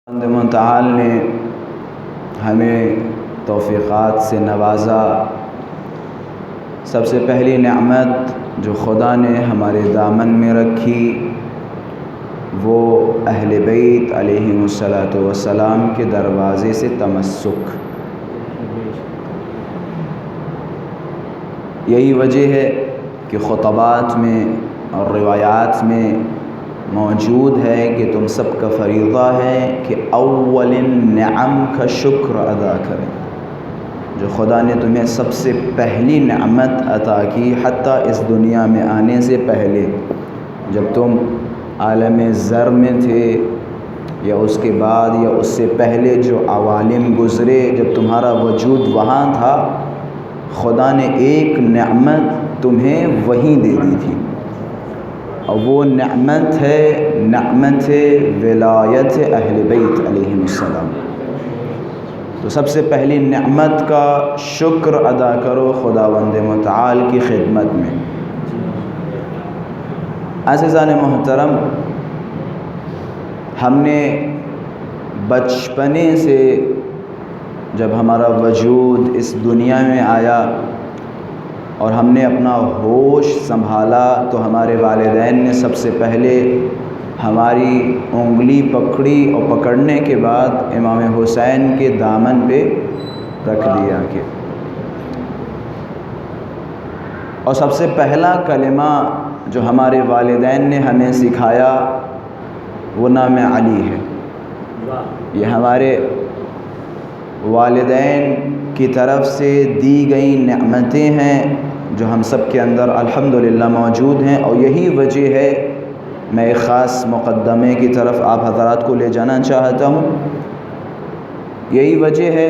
متعال نے ہمیں توفیقات سے نوازا۔ سب سے پہلی نعمت جو خدا نے ہمارے دامن میں رکھی وہ اہل بیت علیہم الصلاۃ والسلام کے دروازے سے تمسک۔ یہی وجہ ہے کہ خطبات میں اور روایات میں موجود ہے کہ تم سب کا فریضہ ہے کہ اول نعم کا شکر ادا کریں۔ جو خدا نے تمہیں سب سے پہلی نعمت عطا کی، حتیٰ اس دنیا میں آنے سے پہلے، جب تم عالم ذر میں تھے یا اس کے بعد یا اس سے پہلے جو عوالم گزرے، جب تمہارا وجود وہاں تھا، خدا نے ایک نعمت تمہیں وہیں دے دی تھی، اور وہ نعمت ہے ولایت اہل بیت علیہم السلام۔ تو سب سے پہلی نعمت کا شکر ادا کرو خداوند متعال کی خدمت میں۔ عزیزان محترم، ہم نے بچپنے سے جب ہمارا وجود اس دنیا میں آیا اور ہم نے اپنا ہوش سنبھالا تو ہمارے والدین نے سب سے پہلے ہماری انگلی پکڑی، اور پکڑنے کے بعد امام حسین کے دامن پہ رکھ دیا کہ اور سب سے پہلا کلمہ جو ہمارے والدین نے ہمیں سکھایا وہ نام علی ہے۔ یہ ہمارے والدین کی طرف سے دی گئی نعمتیں ہیں جو ہم سب کے اندر الحمدللہ موجود ہیں، اور یہی وجہ ہے میں ایک خاص مقدمے کی طرف آپ حضرات کو لے جانا چاہتا ہوں۔ یہی وجہ ہے،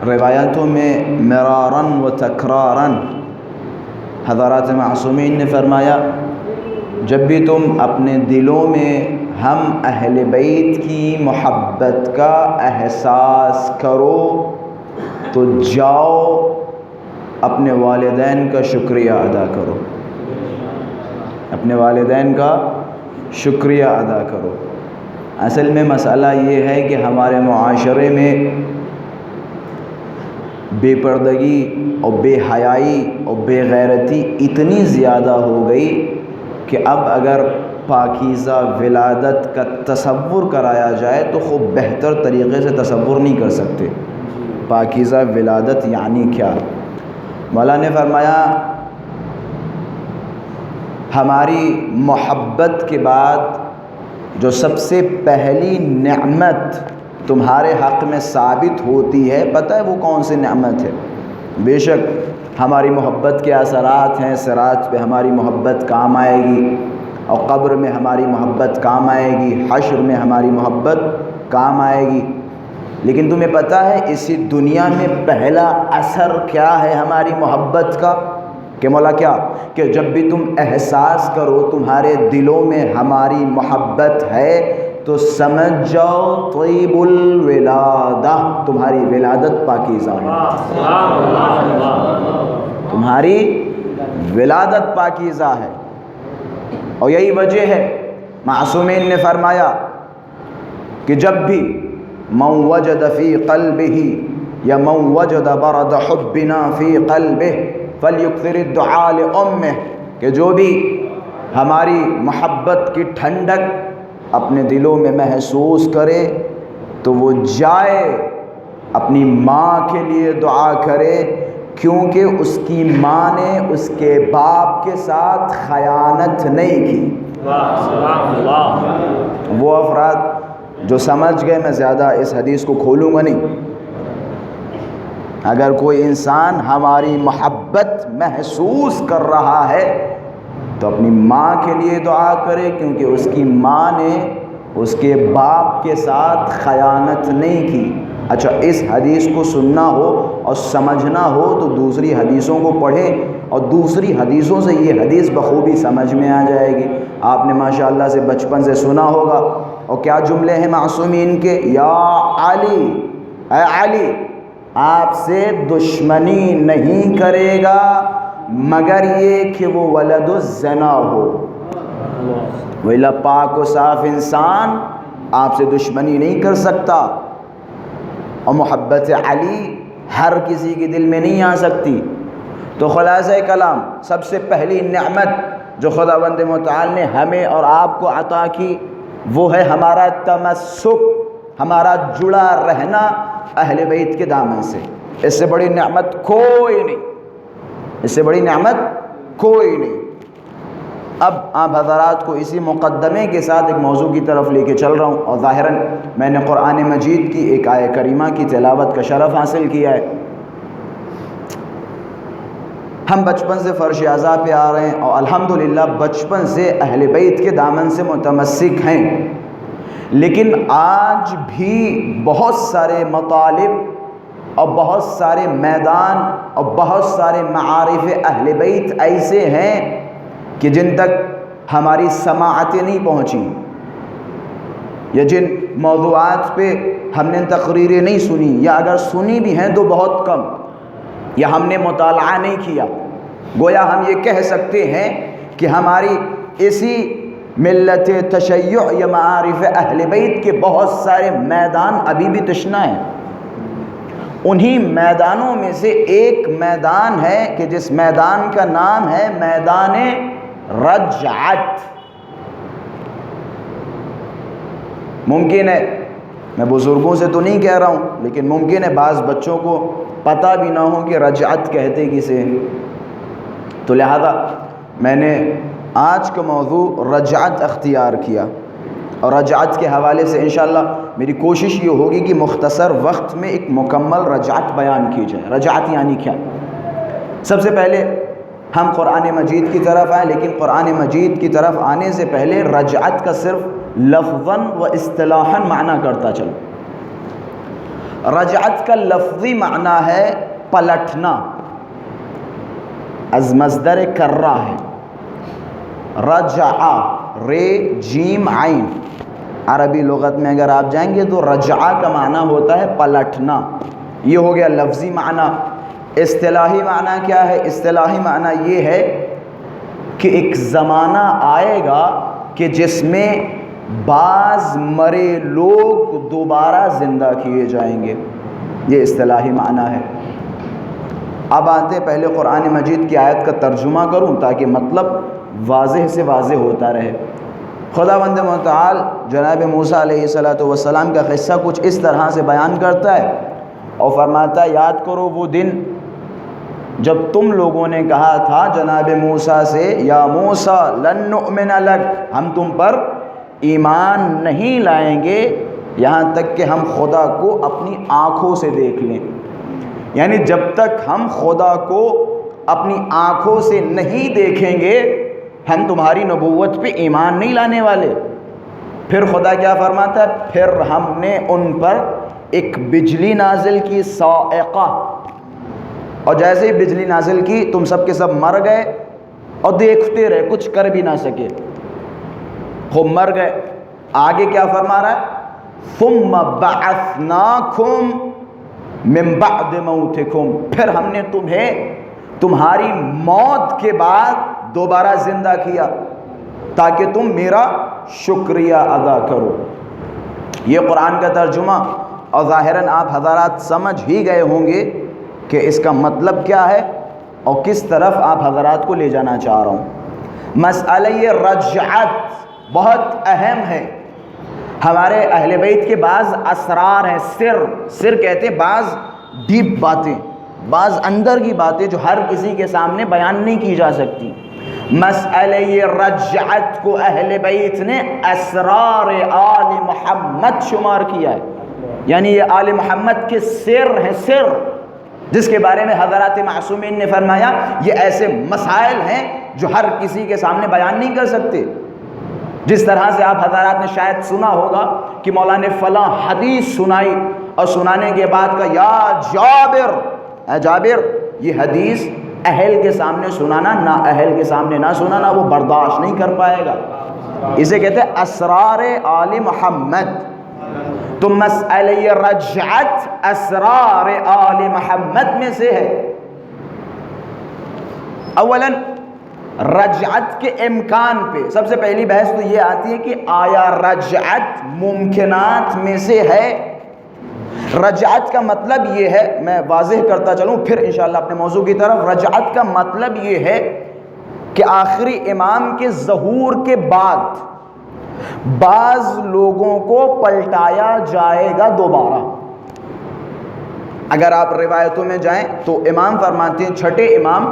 روایاتوں میں مراراً و تکراراً حضرات معصومین نے فرمایا، جب بھی تم اپنے دلوں میں ہم اہل بیت کی محبت کا احساس کرو تو جاؤ اپنے والدین کا شکریہ ادا کرو، اپنے والدین کا شکریہ ادا کرو۔ اصل میں مسئلہ یہ ہے کہ ہمارے معاشرے میں بے پردگی اور بے حیائی اور بے غیرتی اتنی زیادہ ہو گئی کہ اب اگر پاکیزہ ولادت کا تصور کرایا جائے تو خوب بہتر طریقے سے تصور نہیں کر سکتے پاکیزہ ولادت یعنی کیا۔ مولا نے فرمایا، ہماری محبت کے بعد جو سب سے پہلی نعمت تمہارے حق میں ثابت ہوتی ہے، پتہ ہے وہ کون سی نعمت ہے؟ بے شک ہماری محبت کے اثرات ہیں، صراط پہ ہماری محبت کام آئے گی، اور قبر میں ہماری محبت کام آئے گی، حشر میں ہماری محبت کام آئے گی۔ لیکن تمہیں پتہ ہے اسی دنیا میں پہلا اثر کیا ہے ہماری محبت کا؟ کہ مولا کیا کہ جب بھی تم احساس کرو تمہارے دلوں میں ہماری محبت ہے تو سمجھ جاؤ طیب الولادہ، تمہاری ولادت پاکیزہ ہے، تمہاری ولادت پاکیزہ ہے۔ اور یہی وجہ ہے معصومین نے فرمایا کہ جب بھی من وجد فی قلبہ یا من وجد برد حبنا فی قلبہ فلیکثر الدعاء لامہ، کہ جو بھی ہماری محبت کی ٹھنڈک اپنے دلوں میں محسوس کرے تو وہ جائے اپنی ماں کے لیے دعا کرے، کیونکہ اس کی ماں نے اس کے باپ کے ساتھ خیانت نہیں کی۔ وہ افراد جو سمجھ گئے، میں زیادہ اس حدیث کو کھولوں گا نہیں، اگر کوئی انسان ہماری محبت محسوس کر رہا ہے تو اپنی ماں کے لیے دعا کرے، کیونکہ اس کی ماں نے اس کے باپ کے ساتھ خیانت نہیں کی۔ اچھا، اس حدیث کو سننا ہو اور سمجھنا ہو تو دوسری حدیثوں کو پڑھیں، اور دوسری حدیثوں سے یہ حدیث بخوبی سمجھ میں آ جائے گی۔ آپ نے ماشاءاللہ سے بچپن سے سنا ہوگا، اور کیا جملے ہیں معصومین کے؟ یا علی، اے علی، آپ سے دشمنی نہیں کرے گا مگر یہ کہ وہ ولد الزنا ہو، وہ پاک و صاف انسان آپ سے دشمنی نہیں کر سکتا، اور محبت علی ہر کسی کے دل میں نہیں آ سکتی۔ تو خلاصہ کلام، سب سے پہلی نعمت جو خداوند متعال نے ہمیں اور آپ کو عطا کی وہ ہے ہمارا تمسک، ہمارا جڑا رہنا اہل بیت کے دامن سے۔ اس سے بڑی نعمت کوئی نہیں، اس سے بڑی نعمت کوئی نہیں۔ اب آپ حضرات کو اسی مقدمے کے ساتھ ایک موضوع کی طرف لے کے چل رہا ہوں، اور ظاہراً میں نے قرآن مجید کی ایک آیہ کریمہ کی تلاوت کا شرف حاصل کیا ہے۔ ہم بچپن سے فرش اعضاء پہ آ رہے ہیں، اور الحمدللہ بچپن سے اہل بیت کے دامن سے متمسک ہیں، لیکن آج بھی بہت سارے مطالب اور بہت سارے میدان اور بہت سارے معارف اہل بیت ایسے ہیں کہ جن تک ہماری سماعتیں نہیں پہنچیں، یا جن موضوعات پہ ہم نے تقریریں نہیں سنی، یا اگر سنی بھی ہیں تو بہت کم، یا ہم نے مطالعہ نہیں کیا۔ گویا ہم یہ کہہ سکتے ہیں کہ ہماری اسی ملت تشیع یا معارف اہل بیت کے بہت سارے میدان ابھی بھی تشنا ہیں۔ انہی میدانوں میں سے ایک میدان ہے کہ جس میدان کا نام ہے میدان رجعت۔ ممکن ہے، میں بزرگوں سے تو نہیں کہہ رہا ہوں، لیکن ممکن ہے بعض بچوں کو پتہ بھی نہ ہو کہ رجعت کہتے کسے، تو لہذا میں نے آج کا موضوع رجعت اختیار کیا، اور رجعت کے حوالے سے انشاءاللہ میری کوشش یہ ہوگی کہ مختصر وقت میں ایک مکمل رجعت بیان کی جائے۔ رجعت یعنی کیا؟ سب سے پہلے ہم قرآن مجید کی طرف آئیں، لیکن قرآن مجید کی طرف آنے سے پہلے رجعت کا صرف لفظاً و اصطلاحاً معنی کرتا چلو۔ رجعت کا لفظی معنی ہے پلٹنا، از مصدر کرہ ہے، رجع، رے جیم عین۔ عربی لغت میں اگر آپ جائیں گے تو رجع کا معنی ہوتا ہے پلٹنا، یہ ہو گیا لفظی معنی۔ اصطلاحی معنی کیا ہے؟ اصطلاحی معنی یہ ہے کہ ایک زمانہ آئے گا کہ جس میں بعض مرے لوگ دوبارہ زندہ کیے جائیں گے، یہ اصطلاحی معنی ہے۔ اب آتے پہلے قرآن مجید کی آیت کا ترجمہ کروں تاکہ مطلب واضح سے واضح ہوتا رہے۔ خداوند متعال جناب موسیٰ علیہ السلام کا قصہ کچھ اس طرح سے بیان کرتا ہے اور فرماتا ہے، یاد کرو وہ دن جب تم لوگوں نے کہا تھا جناب موسیٰ سے، یا موسیٰ لن نؤمن لک، ہم تم پر ایمان نہیں لائیں گے یہاں تک کہ ہم خدا کو اپنی آنکھوں سے دیکھ لیں۔ یعنی جب تک ہم خدا کو اپنی آنکھوں سے نہیں دیکھیں گے ہم تمہاری نبوت پہ ایمان نہیں لانے والے۔ پھر خدا کیا فرماتا ہے؟ پھر ہم نے ان پر ایک بجلی نازل کی، صاعقہ، اور جیسے ہی بجلی نازل کی تم سب کے سب مر گئے اور دیکھتے رہے، کچھ کر بھی نہ سکے، خوب مر گئے۔ آگے کیا فرما رہا ہے؟ ثم بعثناکم من بعد موتکم، پھر ہم نے تمہیں تمہاری موت کے بعد دوبارہ زندہ کیا تاکہ تم میرا شکریہ ادا کرو۔ یہ قرآن کا ترجمہ، اور ظاہراً آپ حضرات سمجھ ہی گئے ہوں گے کہ اس کا مطلب کیا ہے اور کس طرف آپ حضرات کو لے جانا چاہ رہا ہوں۔ مسئلہ رجعت بہت اہم ہے۔ ہمارے اہل بیت کے بعض اسرار ہیں، سر کہتے ہیں بعض ڈیپ باتیں، بعض اندر کی باتیں جو ہر کسی کے سامنے بیان نہیں کی جا سکتی۔ مسئلہ رجعت کو اہل بیت نے اسرار آل محمد شمار کیا ہے، یعنی یہ آل محمد کے سر ہیں، سر جس کے بارے میں حضرات معصومین نے فرمایا یہ ایسے مسائل ہیں جو ہر کسی کے سامنے بیان نہیں کر سکتے۔ جس طرح سے آپ حضرات نے شاید سنا ہوگا کہ مولا نے فلاں حدیث سنائی اور سنانے کے بعد کہا، یا جابر، اے جابر، یہ حدیث اہل کے سامنے سنانا، نہ اہل کے سامنے نہ سنانا، وہ برداشت نہیں کر پائے گا۔ اسے کہتے ہیں اسرار آل محمد۔ تو مسئلہ رجعت اسرار آل محمد میں سے ہے۔ اولاً رجعت کے امکان پہ سب سے پہلی بحث تو یہ آتی ہے کہ آیا رجعت ممکنات میں سے ہے؟ رجعت کا مطلب یہ ہے، میں واضح کرتا چلوں پھر انشاءاللہ اپنے موضوع کی طرف۔ رجعت کا مطلب یہ ہے کہ آخری امام کے ظہور کے بعد بعض لوگوں کو پلٹایا جائے گا دوبارہ۔ اگر آپ روایتوں میں جائیں تو امام فرماتے ہیں، چھٹے امام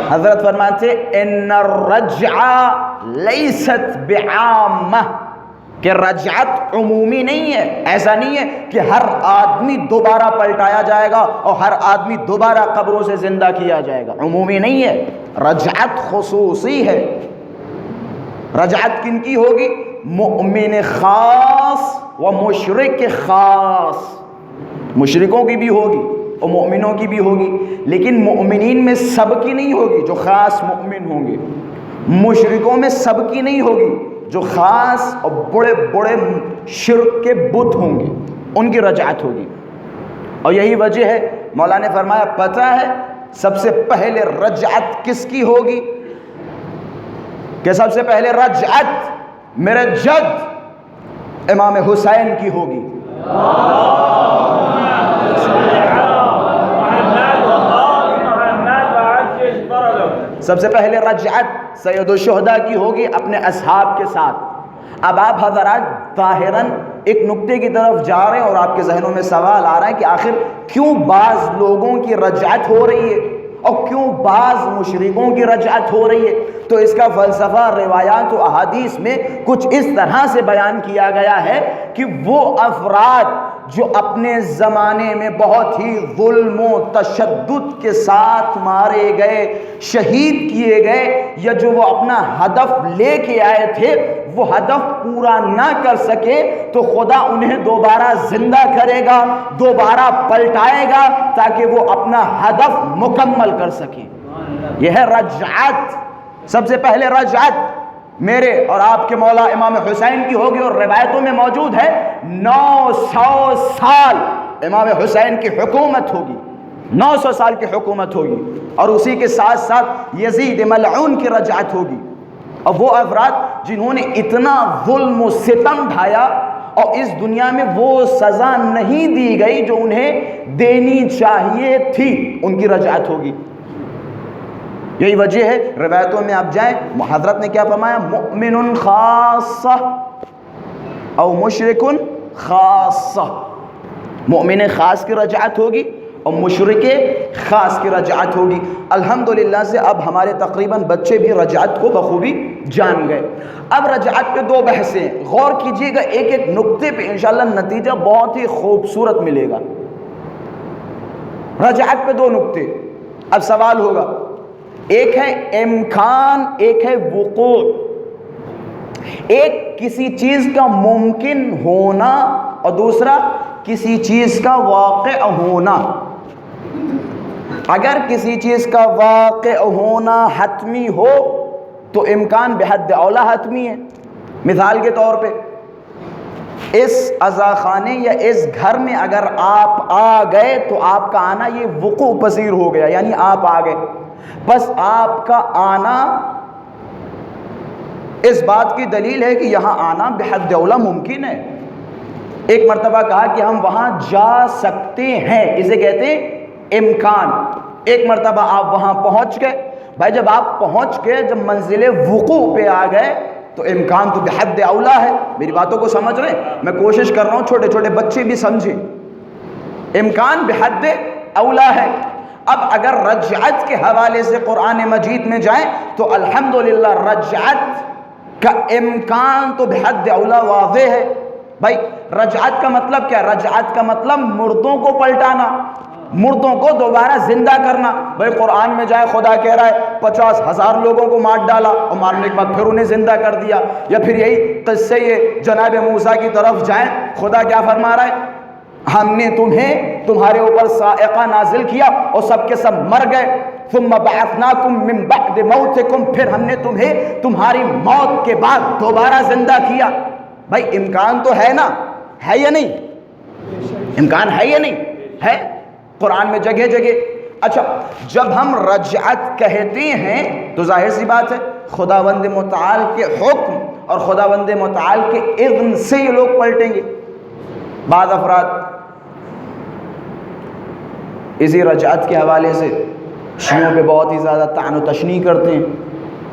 حضرت فرماتے ان الرجعہ لیست بعامہ، کہ رجعت عمومی نہیں ہے، ایسا نہیں ہے کہ ہر آدمی دوبارہ پلٹایا جائے گا اور ہر آدمی دوبارہ قبروں سے زندہ کیا جائے گا، عمومی نہیں ہے، رجعت خصوصی ہے۔ رجعت کن کی ہوگی؟ مؤمن خاص و مشرک خاص، مشرکوں کی بھی ہوگی اور مؤمنوں کی بھی ہوگی، لیکن مؤمنین میں سب کی نہیں ہوگی جو خاص مؤمن ہوں گے، مشرکوں میں سب کی نہیں ہوگی جو خاص اور بڑے بڑے شرک کے بت ہوں گے، ان کی رجعت ہوگی۔ اور یہی وجہ ہے مولا نے فرمایا پتہ ہے سب سے پہلے رجعت کس کی ہوگی؟ کہ سب سے پہلے رجعت میرے جد امام حسین کی ہوگی۔ سب سے پہلے رجعت سید الشہداء کی ہوگی اپنے اصحاب کے ساتھ۔ اب آپ حضرات ظاہراً ایک نقطے کی طرف جا رہے ہیں اور آپ کے ذہنوں میں سوال آ رہا ہے کہ آخر کیوں بعض لوگوں کی رجعت ہو رہی ہے اور کیوں بعض مشرکوں کی رجعت ہو رہی ہے؟ تو اس کا فلسفہ روایات و احادیث میں کچھ اس طرح سے بیان کیا گیا ہے کہ وہ افراد جو اپنے زمانے میں بہت ہی ظلم و تشدد کے ساتھ مارے گئے، شہید کیے گئے، یا جو وہ اپنا ہدف لے کے آئے تھے وہ ہدف پورا نہ کر سکے، تو خدا انہیں دوبارہ زندہ کرے گا، دوبارہ پلٹائے گا تاکہ وہ اپنا ہدف مکمل کر سکیں۔ یہ ہے رجعت۔ سب سے پہلے رجعت میرے اور آپ کے مولا امام حسین کی ہوگی، اور روایتوں میں موجود ہے 900 سال امام حسین کی حکومت ہوگی، 900 سال کی حکومت ہوگی، اور اسی کے ساتھ ساتھ یزید ملعون کی رجعت ہوگی۔ اور وہ افراد جنہوں نے اتنا ظلم و ستم ڈھایا اور اس دنیا میں وہ سزا نہیں دی گئی جو انہیں دینی چاہیے تھی، ان کی رجعت ہوگی۔ یہی وجہ ہے روایتوں میں آپ جائیں حضرت نے کیا فرمایا؟ مؤمن خاصہ او مشرک خاصہ، مؤمن خاص کی رجعت ہوگی اور مشرک خاص کی رجعت ہوگی۔ الحمدللہ سے اب ہمارے تقریباً بچے بھی رجعت کو بخوبی جان گئے۔ اب رجعت پہ دو بحثیں، غور کیجئے گا ایک ایک نقطے پہ، انشاءاللہ نتیجہ بہت ہی خوبصورت ملے گا۔ رجعت پہ دو نقطے۔ اب سوال ہوگا، ایک ہے امکان، ایک ہے وقوع۔ ایک کسی چیز کا ممکن ہونا اور دوسرا کسی چیز کا واقع ہونا۔ اگر کسی چیز کا واقع ہونا حتمی ہو تو امکان بحد اولا حتمی ہے۔ مثال کے طور پہ اس عزاخانے یا اس گھر میں اگر آپ آ گئے تو آپ کا آنا یہ وقوع پذیر ہو گیا، یعنی آپ آ گئے، بس آپ کا آنا اس بات کی دلیل ہے کہ یہاں آنا بحد اولا ممکن ہے۔ ایک مرتبہ کہا کہ ہم وہاں جا سکتے ہیں، اسے کہتے ہیں امکان۔ ایک مرتبہ آپ وہاں پہنچ گئے، بھائی جب آپ پہنچ گئے، جب منزل وقوع پہ آ گئے تو امکان تو بحد اولا ہے۔ میری باتوں کو سمجھ رہے ہیں؟ میں کوشش کر رہا ہوں چھوٹے چھوٹے بچے بھی سمجھیں، امکان بحد اولا ہے۔ اب اگر رجعت کے حوالے سے قرآن مجید میں جائیں تو الحمدللہ رجعت کا امکان تو بحد اولا واضح ہے۔ بھائی رجعت کا مطلب کیا؟ رجعت کا مطلب مردوں کو پلٹانا، مردوں کو دوبارہ زندہ کرنا۔ بھائی قرآن میں جائے خدا کہہ رہا ہے 50,000 لوگوں کو مار ڈالا اور مارنے کے بعد پھر انہیں زندہ کر دیا۔ یا پھر یہی قصے یہ جناب موسیٰ کی طرف جائیں، خدا کیا فرما رہا ہے؟ ہم نے تمہارے اوپر صاعقہ نازل کیا اور سب کے سب مر گئے، ثم بعثناکم من بعد موتکم، پھر ہم نے تمہیں تمہاری موت کے بعد دوبارہ زندہ کیا۔ بھائی امکان تو ہے نا، ہے یا نہیں؟ امکان ہے یا نہیں ہے؟ قرآن میں جگہ جگہ۔ اچھا، جب ہم رجعت کہتے ہیں تو ظاہر سی بات ہے خداوند متعال کے حکم اور خداوند متعال کے اذن سے یہ لوگ پلٹیں گے۔ بعض افراد اسی رجعت کے حوالے سے شیعوں پہ بہت ہی زیادہ طعن و تشنیع کرتے ہیں،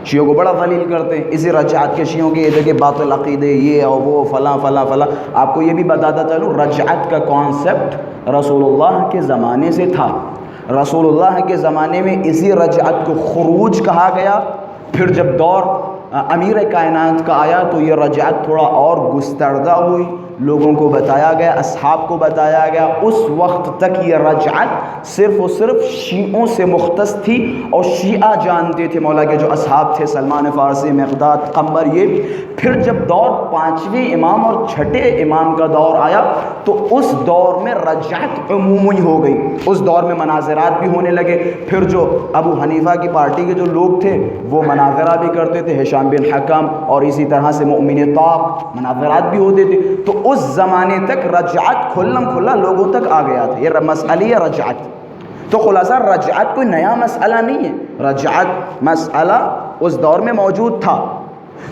شیعوں کو بڑا ذلیل کرتے ہیں۔ اسی رجعت کے شیعوں کے یہ دیکھیں باطل عقیدے، یہ اور وہ فلاں فلاں فلاں۔ آپ کو یہ بھی بتاتا چلوں، رجعت کا کانسیپٹ رسول اللہ کے زمانے سے تھا۔ رسول اللہ کے زمانے میں اسی رجعت کو خروج کہا گیا، پھر جب دور امیر کائنات کا آیا تو یہ رجعت تھوڑا اور گستردہ ہوئی، لوگوں کو بتایا گیا، اصحاب کو بتایا گیا۔ اس وقت تک یہ رجعت صرف و صرف شیعوں سے مختص تھی، اور شیعہ جانتے تھے، مولا کے جو اصحاب تھے سلمان فارسی، مقداد، قمر، یہ۔ پھر جب دور پانچویں امام اور چھٹے امام کا دور آیا تو اس دور میں رجعت عمومی ہو گئی، اس دور میں مناظرات بھی ہونے لگے۔ پھر جو ابو حنیفہ کی پارٹی کے جو لوگ تھے وہ مناظرہ بھی کرتے تھے، ہشام بن حکم اور اسی طرح سے مؤمن طاق، مناظرات بھی ہوتے تھے۔ تو اس زمانے تک رجعت کھلم کھلا لوگوں تک آ گیا تھا، یہ مسئلہ رجعت۔ تو خلاصہ رجعت کوئی نیا مسئلہ نہیں ہے، رجعت مسئلہ اس دور میں موجود تھا۔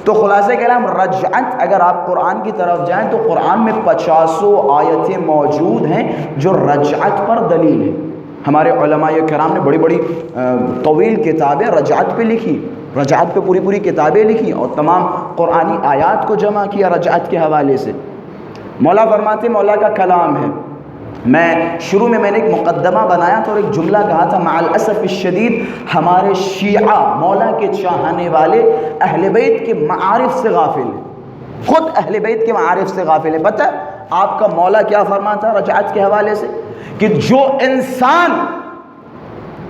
تو خلاصہ کلام رجعت، اگر آپ قرآن کی طرف جائیں تو قرآن میں 50 آیتیں موجود ہیں جو رجعت پر دلیل ہیں۔ ہمارے علماء کرام نے بڑی بڑی طویل کتابیں رجعت پہ لکھی، رجعت پہ پوری پوری کتابیں لکھی اور تمام قرآنی آیات کو جمع کیا رجعت کے حوالے سے۔ مولا فرماتے، مولا کا کلام ہے۔ میں شروع میں نے ایک مقدمہ بنایا تھا اور ایک جملہ کہا تھا، مع الاسف الشدید ہمارے شیعہ مولا کے چاہنے والے اہل بیت کے معارف سے غافل ہیں، خود اہل بیت کے معارف سے غافل ہیں۔ پتہ ہے آپ کا مولا کیا فرماتا رجعت کے حوالے سے؟ کہ جو انسان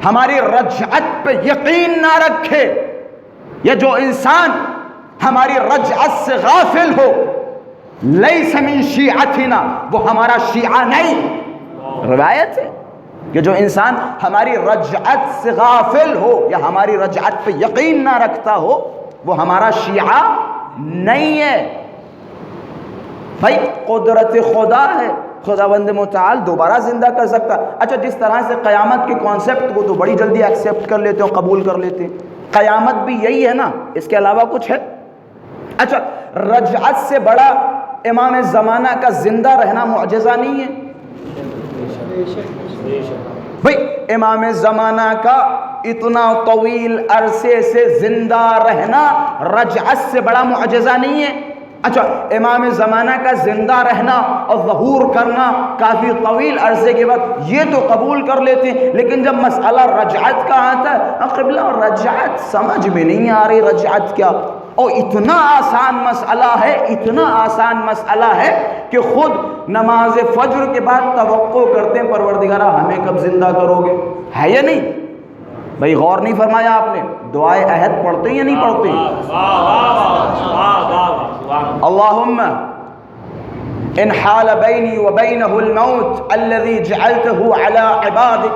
ہماری رجعت پہ یقین نہ رکھے، یا جو انسان ہماری رجعت سے غافل ہو، لیس من شیعتنا، وہ ہمارا شیعہ نہیں۔ روایت ہے کہ جو انسان ہماری رجعت سے غافل ہو یا ہماری رجعت پہ یقین نہ رکھتا ہو وہ ہمارا شیعہ نہیں ہے۔ بھائی قدرت خدا ہے، خداوند متعال دوبارہ زندہ کر سکتا۔ اچھا، جس طرح سے قیامت کے کانسیپٹ کو تو بڑی جلدی ایکسیپٹ کر لیتے ہیں، قبول کر لیتے ہیں، قیامت بھی یہی ہے نا، اس کے علاوہ کچھ ہے؟ اچھا، رجعت سے بڑا امام زمانہ کا زندہ رہنا معجزہ نہیں ہے؟ بھئی امام زمانہ کا اتنا طویل عرصے سے زندہ رہنا رجعت سے بڑا معجزہ نہیں ہے؟ اچھا، امام زمانہ کا زندہ رہنا اور ظہور کرنا کافی طویل عرصے کے بعد یہ تو قبول کر لیتے ہیں، لیکن جب مسئلہ رجعت کا آتا ہے، قبلہ رجعت سمجھ میں نہیں آ رہی، رجعت کیا؟ اور اتنا آسان مسئلہ ہے، اتنا آسان مسئلہ ہے کہ خود نماز فجر کے بعد توقع کرتے ہیں پروردگارہ ہمیں کب زندہ کرو گے، ہے یا نہیں؟ بھائی غور نہیں فرمایا آپ نے؟ دعائے عہد پڑھتے یا نہیں پڑھتے؟ اللہم ان حال بینی و بینہ الموت الذی جعلتہ علی عبادک